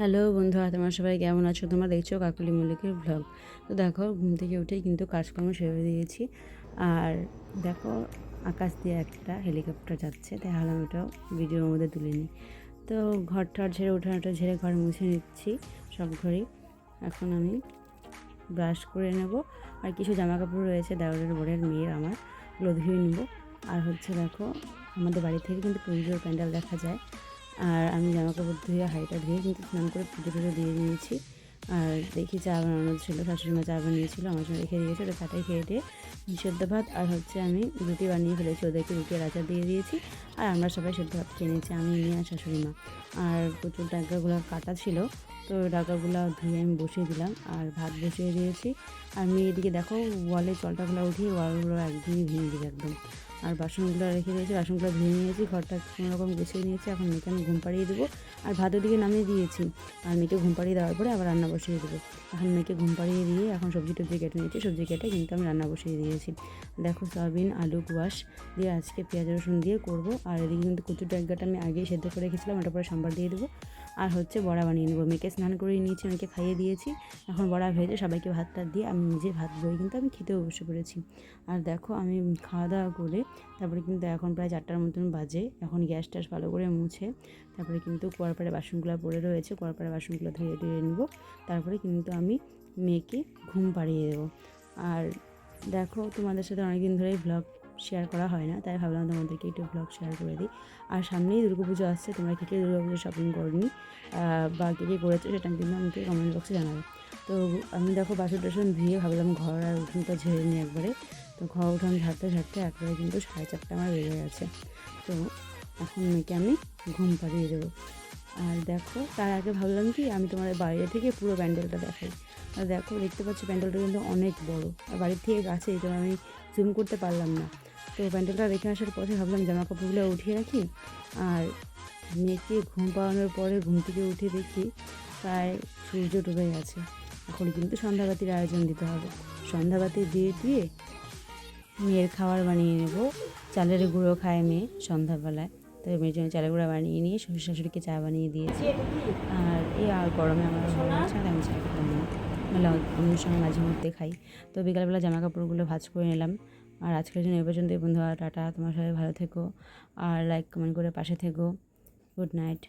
Hello বন্ধুরা, তোমরা সবাই কেমন আছো? তোমরা দেখছো কাকলি মল্লিকের ব্লগ। তো দেখো, ঘুম থেকে উঠেই কিন্তু কাজকর্ম সেরে দিয়েছি। আর দেখো, আকাশ দিয়ে একটা হেলিকপ্টার যাচ্ছে, তাই ভাবলাম ওটাও ভিডিওর মধ্যে তুলে নিই। তো ঘরটার ঝেড়ে উঠানটা ঝেড়ে ঘর মুছে নিচ্ছি সব ঘরেই। এখন আমি ব্রাশ করে নেব, আর কিছু জামা কাপড় রয়েছে দেওরের, বোনের, মেয়ের, আমার, ওগুলো ধুয়ে নেব। আর হচ্ছে দেখো, আমাদের বাড়ি থেকে কিন্তু পুজোর প্যান্ডেল দেখা যায়। আর আমি জামা কাপড় ধুয়ে হাঁড়িটা ধুয়ে কিন্তু স্নান করে পুজো টুজো দিয়ে নিয়েছি। আর দেখি চা বানানো ছিল, শাশুড়িমা চা বানিয়েছিল, আমার জন্য রেখে দিয়েছে। ওটা চাটাই খেয়ে দিয়ে সেদ্ধ ভাত আর হচ্ছে আমি রুটি বানিয়ে ফেলেছি, ওদেরকে রুটি আর আচার দিয়ে দিয়েছি। আর আমরা সবাই সেদ্ধ ভাত খেয়ে নিয়েছি, আমি, মেয়ে আর শাশুড়িমা। আর প্রচুর ডাঁকাগুলো কাটা ছিল, তো ডাঁকাগুলো ধুয়ে আমি বসিয়ে দিলাম আর ভাত বসিয়ে দিয়েছি। আর আমি এদিকে দেখো, ওয়ালে জলটাগুলো উঠিয়ে ওয়ালগুলো একদমই ভেঙে দিই একদম। আর বাসনগুলো রেখে দিয়েছি, বাসনগুলো ধুয়ে নিয়েছি, ঘরটা কোনো রকম গুছিয়ে নিয়েছি। এখন মেয়েকে আমি ঘুম পাড়িয়ে দেবো, আর ভাতের দিকে নামিয়ে দিয়েছি। আর মেয়েকে ঘুম পাড়িয়ে দেওয়ার পরে আবার রান্না বসিয়ে দেবো। এখন মেয়েকে ঘুম পাড়িয়ে দিয়ে এখন সবজি টবজি কেটে নিয়েছি, সবজি কেটে কিন্তু আমি রান্না বসিয়ে দিয়েছি। দেখো, সয়াবিন আলু কোয়াশ দিয়ে আজকে পেঁয়াজ রসুন দিয়ে করবো। আর এদিকে কিন্তু কচুর ডাঁগাটা আমি আগেই সেদ্ধ করে রেখেছিলাম, ওটা পরে সাম্বার দিয়ে দেবো। আর হচ্ছে বড়া বানিয়ে নেবো, মেয়েকে স্নান করিয়ে নিয়েছি, মেয়েকে খাইয়ে দিয়েছি। এখন বড়া ভেজে সবাইকে ভাতটা দিয়ে আমি নিজে ভাত বই কিন্তু আমি খেতেও বসে পড়েছি। আর দেখো, আমি খাওয়া দাওয়া করে তারপরে কিন্তু এখন প্রায় 4টার মতন বাজে। এখন গ্যাস ট্যাস ভালো করে মুছে তারপরে কিন্তু কুয়ার পাড়ে বাসনগুলো পড়ে রয়েছে, কুয়ার পাড়ে বাসনগুলো ধুয়ে ধুয়ে নেবো। তারপরে কিন্তু আমি মেয়েকে ঘুম পাড়িয়ে দেবো। আর দেখো, তোমাদের সাথে অনেকদিন ধরেই ব্লগ শেয়ার করা হয় না, তাই ভাবলাম তোমাদেরকে একটু ব্লগ শেয়ার করে দিই। আর সামনেই দুর্গাপুজো আসছে, তোমরা কে কে দুর্গাপুজো শপিং করনি বা কে কে করেছো সেটা কিন্তু আমাকে কমেন্ট বক্সে জানাবে। তো আমি দেখো বাসন টাসন ধুয়ে ভাবলাম ঘর আর উঠোনটা ঝেড়ে নিই একবারে। তো ঘর উঠান ঝাড়তে ঝাড়তে একবারে কিন্তু 4:30 আমার বেজে গেছে। তো এখন মেয়েকে আমি ঘুম পাড়িয়ে দেবো। আর দেখো, তার আগে ভাবলাম কি আমি তোমাদের বাইরে থেকে পুরো প্যান্ডেলটা দেখাই। আর দেখো, দেখতে পাচ্ছি প্যান্ডেলটা কিন্তু অনেক বড়, আর বাড়ির থেকে কাছে, এই জন্য আমি জুম করতে পারলাম না। তো প্যান্ডেলটা দেখে আসার পথে ভাবলাম জামা কাপড়গুলো উঠিয়ে রাখি। আর মেয়েকে ঘুম পাড়ানোর পরে ঘুম থেকে উঠে দেখি প্রায় সূর্য ডুবে গেছে। এখন কিন্তু সন্ধ্যাবাতির আয়োজন দিতে হবে। সন্ধ্যাবাতি দিয়ে দিয়ে মেয়ের খাবার বানিয়ে নেব। চালের গুঁড়ো খায় মেয়ে সন্ধ্যাবেলায়, তো মেয়ের জন্য চালের গুঁড়ো বানিয়ে নিয়ে শ্বশুর শাশুড়িকে চা বানিয়ে দিয়েছি। আর আর গরমে আমার ভালো লাগছে না, আমি চা খেতাম না, নাহলে অন্য সময় মাঝে মধ্যে খাই। তো বিকালবেলা জামা কাপড়গুলো ভাঁজ করে নিলাম। আর আজকের জন্য এ পর্যন্তই বন্ধুরা, টাটা। তোমার সবাই ভালো থেকো, আর লাইক কমেন্ট করে পাশে থেকো। Good night.